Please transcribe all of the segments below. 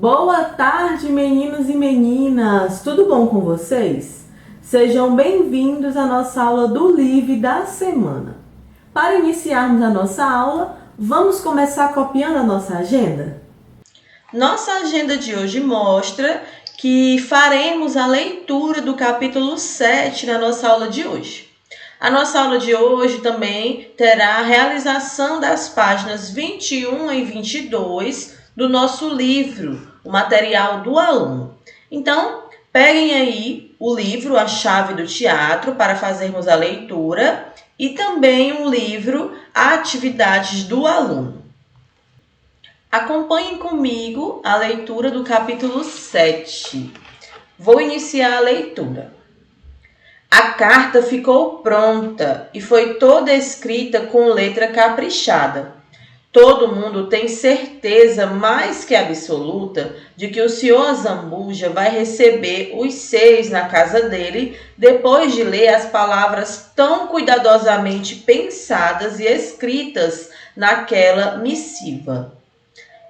Boa tarde, meninos e meninas! Tudo bom com vocês? Sejam bem-vindos à nossa aula do Livre da semana. Para iniciarmos a nossa aula, vamos começar copiando a nossa agenda? Nossa agenda de hoje mostra que faremos a leitura do capítulo 7 na nossa aula de hoje. A nossa aula de hoje também terá a realização das páginas 21 e 22 do nosso livro, o material do aluno. Então, peguem aí o livro A Chave do Teatro para fazermos a leitura e também o livro Atividades do Aluno. Acompanhem comigo a leitura do capítulo 7. Vou iniciar a leitura. A carta ficou pronta e foi toda escrita com letra caprichada. Todo mundo tem certeza mais que absoluta de que o Sr. Zambuja vai receber os 6 na casa dele depois de ler as palavras tão cuidadosamente pensadas e escritas naquela missiva.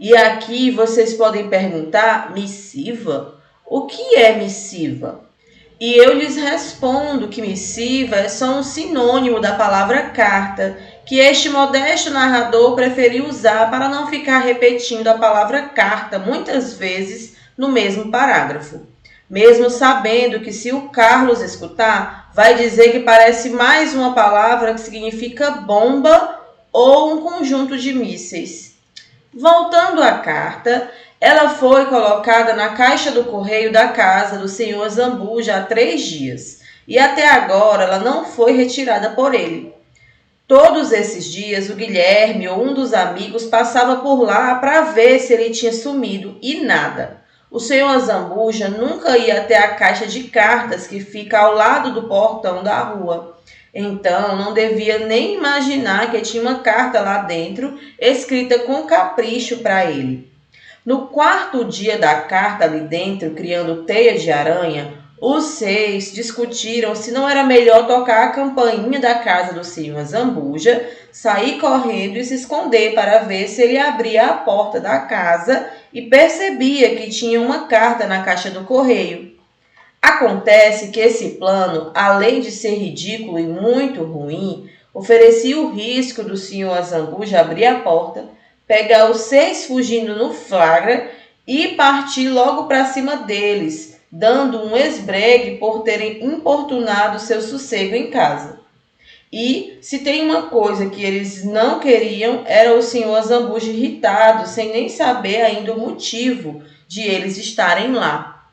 E aqui vocês podem perguntar, missiva? O que é missiva? E eu lhes respondo que missiva é só um sinônimo da palavra carta, que este modesto narrador preferiu usar para não ficar repetindo a palavra carta muitas vezes no mesmo parágrafo. Mesmo sabendo que se o Carlos escutar, vai dizer que parece mais uma palavra que significa bomba ou um conjunto de mísseis. Voltando à carta, ela foi colocada na caixa do correio da casa do Sr. Zambuja há 3 dias, e até agora ela não foi retirada por ele. Todos esses dias, o Guilherme ou um dos amigos passava por lá para ver se ele tinha sumido, e nada. O Sr. Zambuja nunca ia até a caixa de cartas que fica ao lado do portão da rua. Então, não devia nem imaginar que tinha uma carta lá dentro, escrita com capricho para ele. No 4º dia da carta ali dentro, criando teia de aranha, os 6 discutiram se não era melhor tocar a campainha da casa do Sr. Zambuja, sair correndo e se esconder para ver se ele abria a porta da casa e percebia que tinha uma carta na caixa do correio. Acontece que esse plano, além de ser ridículo e muito ruim, oferecia o risco do Sr. Zambuja abrir a porta, pegar os 6 fugindo no flagra e partir logo para cima deles, dando um esbregue por terem importunado seu sossego em casa. E, se tem uma coisa que eles não queriam, era o Sr. Zambuja irritado, sem nem saber ainda o motivo de eles estarem lá.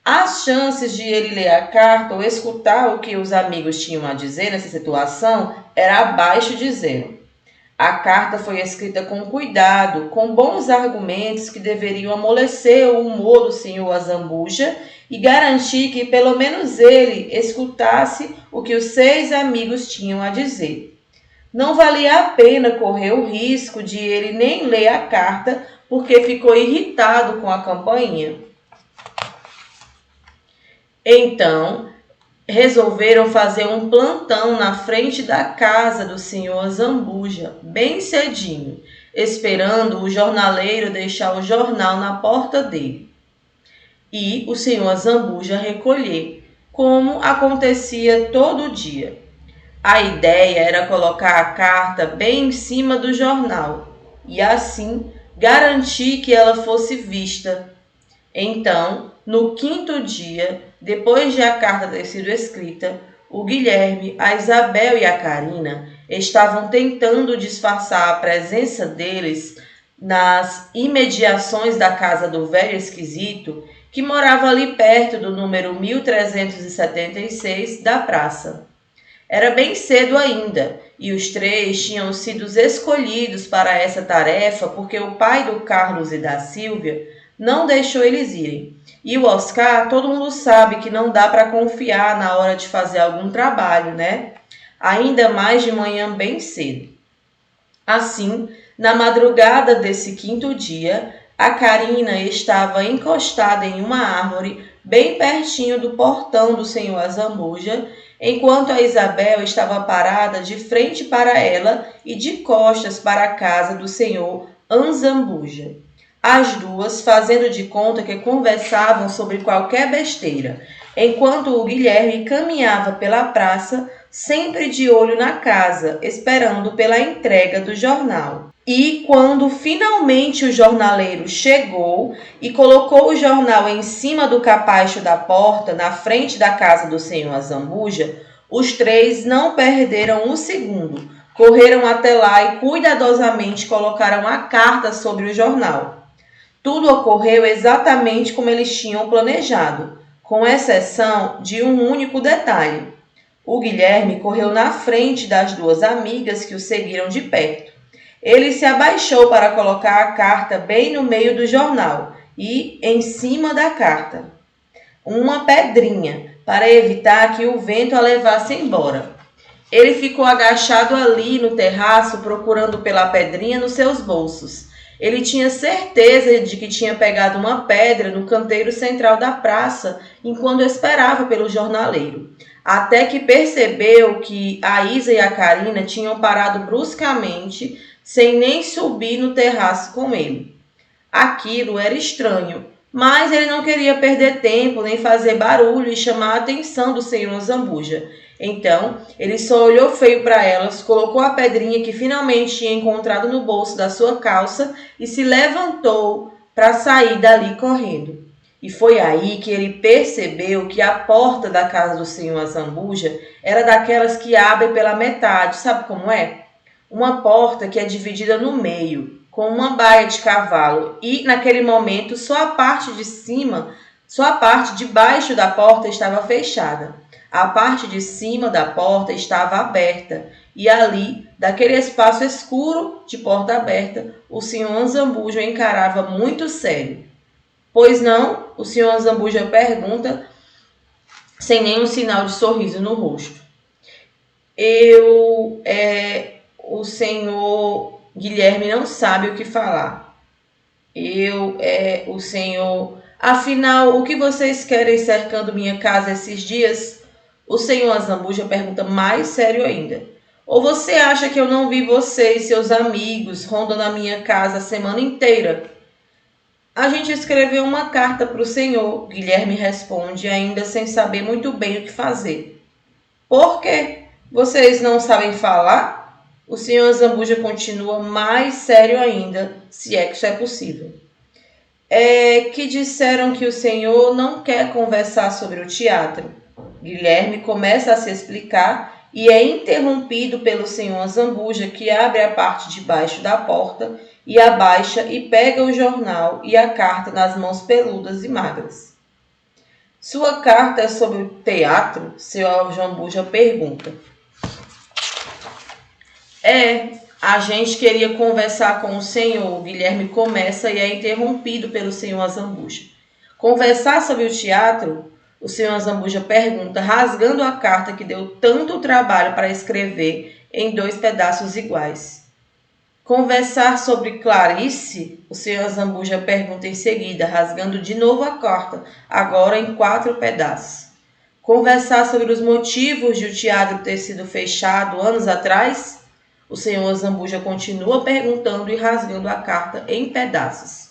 As chances de ele ler a carta ou escutar o que os amigos tinham a dizer nessa situação era abaixo de 0. A carta foi escrita com cuidado, com bons argumentos que deveriam amolecer o humor do Sr. Zambuja e garantir que pelo menos ele escutasse o que os 6 amigos tinham a dizer. Não valia a pena correr o risco de ele nem ler a carta porque ficou irritado com a campainha. Então, resolveram fazer um plantão na frente da casa do Sr. Zambuja, bem cedinho, esperando o jornaleiro deixar o jornal na porta dele. E o Sr. Zambuja recolher, como acontecia todo dia. A ideia era colocar a carta bem em cima do jornal e, assim, garantir que ela fosse vista. Então, no 5º dia, depois de a carta ter sido escrita, o Guilherme, a Isabel e a Carina estavam tentando disfarçar a presença deles nas imediações da casa do velho esquisito, que morava ali perto do número 1376 da praça. Era bem cedo ainda, e os 3 tinham sido escolhidos para essa tarefa porque o pai do Carlos e da Silvia não deixou eles irem. E o Oscar, todo mundo sabe que não dá para confiar na hora de fazer algum trabalho, né? Ainda mais de manhã bem cedo. Assim, na madrugada desse 5º dia, a Carina estava encostada em uma árvore bem pertinho do portão do Sr. Zambuja, enquanto a Isabel estava parada de frente para ela e de costas para a casa do Sr. Zambuja. as duas fazendo de conta que conversavam sobre qualquer besteira, enquanto o Guilherme caminhava pela praça, sempre de olho na casa, esperando pela entrega do jornal. E quando finalmente o jornaleiro chegou e colocou o jornal em cima do capacho da porta, na frente da casa do senhor Azambuja, os três não perderam um segundo. Correram até lá e cuidadosamente colocaram a carta sobre o jornal. Tudo ocorreu exatamente como eles tinham planejado, com exceção de um único detalhe. O Guilherme correu na frente das duas amigas que o seguiram de perto. Ele se abaixou para colocar a carta bem no meio do jornal e, em cima da carta, uma pedrinha, para evitar que o vento a levasse embora. Ele ficou agachado ali no terraço, procurando pela pedrinha nos seus bolsos. Ele tinha certeza de que tinha pegado uma pedra no canteiro central da praça enquanto esperava pelo jornaleiro. Até que percebeu que a Isa e a Karina tinham parado bruscamente, sem nem subir no terraço com ele. Aquilo era estranho, mas ele não queria perder tempo, nem fazer barulho e chamar a atenção do senhor Zambuja. Então, ele só olhou feio para elas, colocou a pedrinha que finalmente tinha encontrado no bolso da sua calça e se levantou para sair dali correndo. E foi aí que ele percebeu que a porta da casa do senhor Zambuja era daquelas que abrem pela metade, sabe como é? Uma porta que é dividida no meio, com uma baia de cavalo, e naquele momento só a parte de baixo da porta estava fechada. A parte de cima da porta estava aberta, e ali, daquele espaço escuro de porta aberta, o senhor Zambuja encarava muito sério. Pois não? O senhor Zambuja pergunta, sem nenhum sinal de sorriso no rosto. O senhor Guilherme não sabe o que falar. O senhor... Afinal, o que vocês querem cercando minha casa esses dias? O senhor Azambuja pergunta mais sério ainda. Ou você acha que eu não vi você e seus amigos rondando a minha casa a semana inteira? A gente escreveu uma carta para o senhor, Guilherme responde, ainda sem saber muito bem o que fazer. Por quê? Vocês não sabem falar? O senhor Zambuja continua mais sério ainda, se é que isso é possível. Que disseram que o senhor não quer conversar sobre o teatro. Guilherme começa a se explicar e é interrompido pelo senhor Zambuja, que abre a parte de baixo da porta e abaixa e pega o jornal e a carta nas mãos peludas e magras. Sua carta é sobre o teatro? Seu Zambuja pergunta. A gente queria conversar com o senhor. Guilherme começa e é interrompido pelo senhor Zambuja. Conversar sobre o teatro? O senhor Zambuja pergunta, rasgando a carta que deu tanto trabalho para escrever em 2 pedaços iguais. Conversar sobre Clarice? O senhor Zambuja pergunta em seguida, rasgando de novo a carta, agora em 4 pedaços. Conversar sobre os motivos de o teatro ter sido fechado anos atrás? O senhor Zambuja continua perguntando e rasgando a carta em pedaços.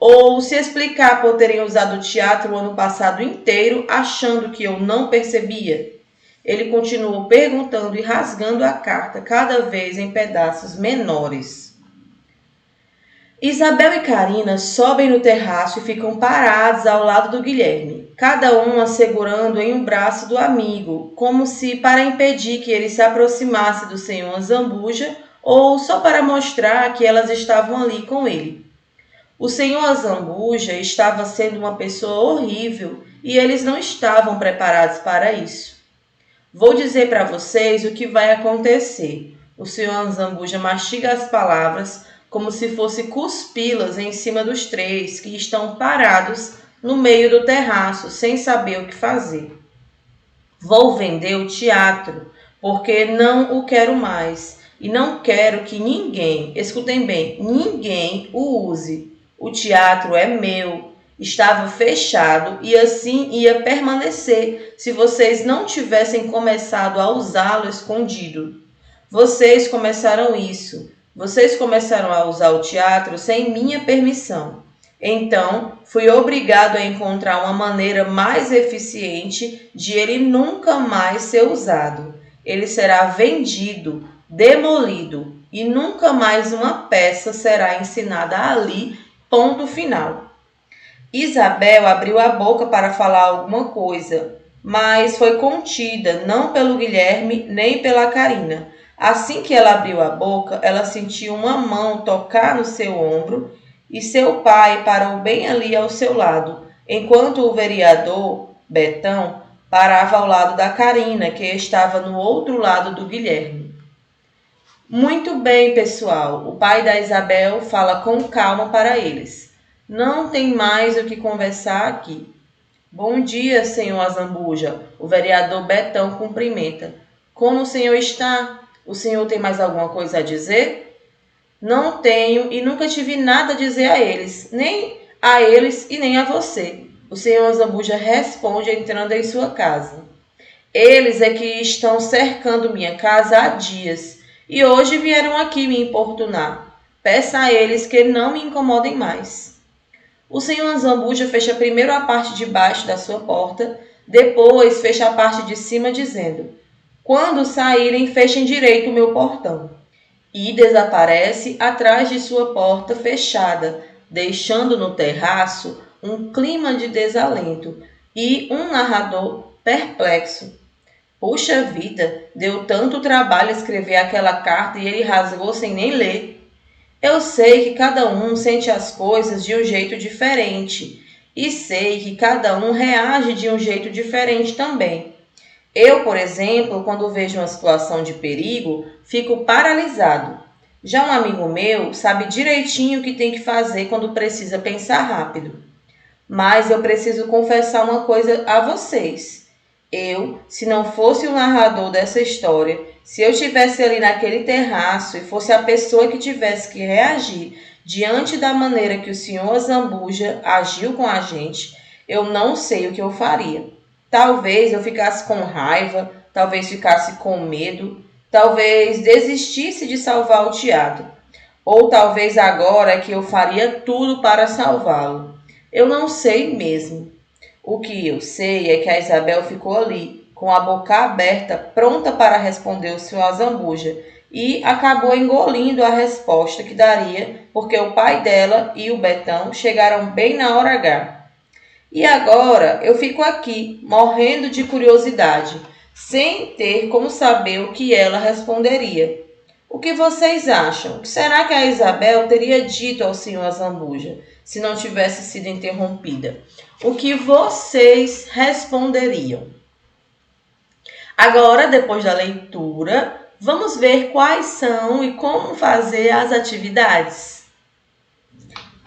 Ou se explicar por terem usado o teatro o ano passado inteiro, achando que eu não percebia? Ele continuou perguntando e rasgando a carta cada vez em pedaços menores. Isabel e Karina sobem no terraço e ficam parados ao lado do Guilherme, cada uma segurando em um braço do amigo, como se para impedir que ele se aproximasse do senhor Zambuja ou só para mostrar que elas estavam ali com ele. O senhor Zambuja estava sendo uma pessoa horrível e eles não estavam preparados para isso. Vou dizer para vocês o que vai acontecer. O senhor Zambuja mastiga as palavras como se fosse cuspi-las em cima dos 3 que estão parados no meio do terraço, sem saber o que fazer. Vou vender o teatro, porque não o quero mais. E não quero que ninguém, escutem bem, ninguém o use. O teatro é meu, estava fechado e assim ia permanecer se vocês não tivessem começado a usá-lo escondido. Vocês começaram isso. Vocês começaram a usar o teatro sem minha permissão. Então, fui obrigado a encontrar uma maneira mais eficiente de ele nunca mais ser usado. Ele será vendido, demolido e nunca mais uma peça será ensinada ali, ponto final. Isabel abriu a boca para falar alguma coisa, mas foi contida, não pelo Guilherme nem pela Carina. Assim que ela abriu a boca, ela sentiu uma mão tocar no seu ombro e seu pai parou bem ali ao seu lado, enquanto o vereador, Betão, parava ao lado da Carina, que estava no outro lado do Guilherme. Muito bem, pessoal. O pai da Isabel fala com calma para eles. Não tem mais o que conversar aqui. Bom dia, senhor Azambuja. O vereador Betão cumprimenta. Como o senhor está? O senhor tem mais alguma coisa a dizer? Não tenho e nunca tive nada a dizer a eles, nem a eles e nem a você. O senhor Azambuja responde entrando em sua casa. Eles é que estão cercando minha casa há dias e hoje vieram aqui me importunar. Peça a eles que não me incomodem mais. O senhor Azambuja fecha primeiro a parte de baixo da sua porta, depois fecha a parte de cima dizendo: quando saírem, fechem direito o meu portão. E desaparece atrás de sua porta fechada, deixando no terraço um clima de desalento e um narrador perplexo. Puxa vida, deu tanto trabalho escrever aquela carta e ele rasgou sem nem ler. Eu sei que cada um sente as coisas de um jeito diferente e sei que cada um reage de um jeito diferente também. Eu, por exemplo, quando vejo uma situação de perigo, fico paralisado. Já um amigo meu sabe direitinho o que tem que fazer quando precisa pensar rápido. Mas eu preciso confessar uma coisa a vocês. Eu, se não fosse o narrador dessa história, se eu estivesse ali naquele terraço e fosse a pessoa que tivesse que reagir diante da maneira que o senhor Zambuja agiu com a gente, eu não sei o que eu faria. Talvez eu ficasse com raiva, talvez ficasse com medo, talvez desistisse de salvar o teatro. Ou talvez agora é que eu faria tudo para salvá-lo. Eu não sei mesmo. O que eu sei é que a Isabel ficou ali, com a boca aberta, pronta para responder o senhor Azambuja, e acabou engolindo a resposta que daria, porque o pai dela e o Betão chegaram bem na hora H. E agora eu fico aqui, morrendo de curiosidade, sem ter como saber o que ela responderia. O que vocês acham? O que será que a Isabel teria dito ao senhor Azambuja, se não tivesse sido interrompida? O que vocês responderiam? Agora, depois da leitura, vamos ver quais são e como fazer as atividades.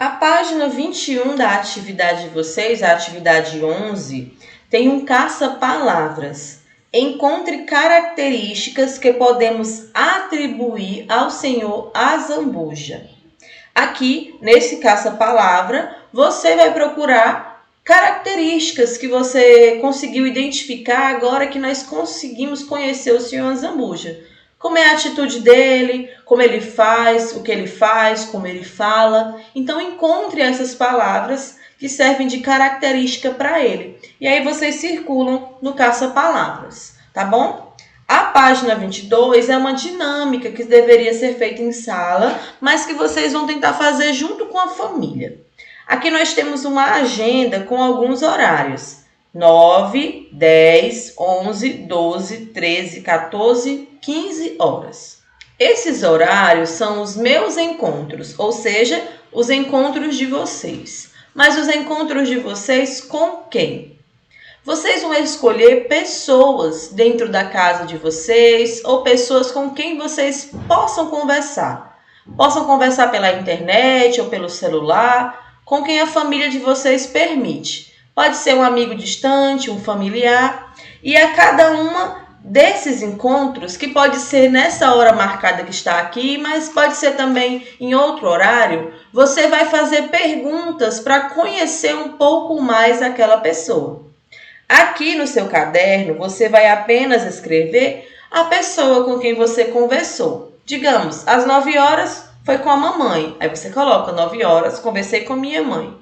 A página 21 da atividade de vocês, a atividade 11, tem um caça-palavras. Encontre características que podemos atribuir ao senhor Azambuja. Aqui, nesse caça-palavra, você vai procurar características que você conseguiu identificar agora que nós conseguimos conhecer o senhor Azambuja. Como é a atitude dele, como ele faz, o que ele faz, como ele fala. Então, encontre essas palavras que servem de característica para ele. E aí vocês circulam no caça-palavras, tá bom? A página 22 é uma dinâmica que deveria ser feita em sala, mas que vocês vão tentar fazer junto com a família. Aqui nós temos uma agenda com alguns horários. 9, 10, 11, 12, 13, 14, 15 horas. Esses horários são os meus encontros, ou seja, os encontros de vocês. Mas os encontros de vocês com quem? Vocês vão escolher pessoas dentro da casa de vocês ou pessoas com quem vocês possam conversar. Possam conversar pela internet ou pelo celular, com quem a família de vocês permite. Pode ser um amigo distante, um familiar. E a cada uma desses encontros, que pode ser nessa hora marcada que está aqui, mas pode ser também em outro horário, você vai fazer perguntas para conhecer um pouco mais aquela pessoa. Aqui no seu caderno, você vai apenas escrever a pessoa com quem você conversou. Digamos, às 9 horas foi com a mamãe. Aí você coloca 9 horas, conversei com minha mãe.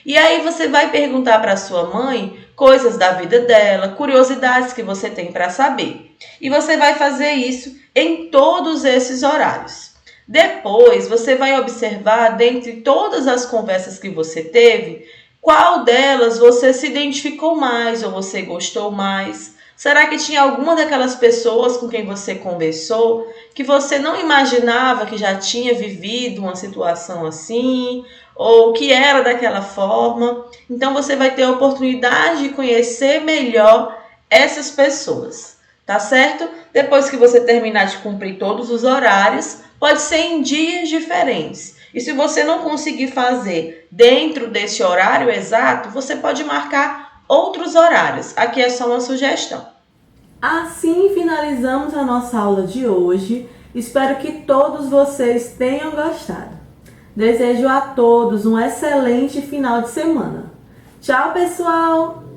E aí você vai perguntar para sua mãe coisas da vida dela, curiosidades que você tem para saber. E você vai fazer isso em todos esses horários. Depois, você vai observar, dentre todas as conversas que você teve, qual delas você se identificou mais ou você gostou mais. Será que tinha alguma daquelas pessoas com quem você conversou que você não imaginava que já tinha vivido uma situação assim, ou que era daquela forma? Então você vai ter a oportunidade de conhecer melhor essas pessoas, tá certo? Depois que você terminar de cumprir todos os horários, pode ser em dias diferentes. E se você não conseguir fazer dentro desse horário exato, você pode marcar outros horários. Aqui é só uma sugestão. Assim finalizamos a nossa aula de hoje. Espero que todos vocês tenham gostado. Desejo a todos um excelente final de semana. Tchau, pessoal!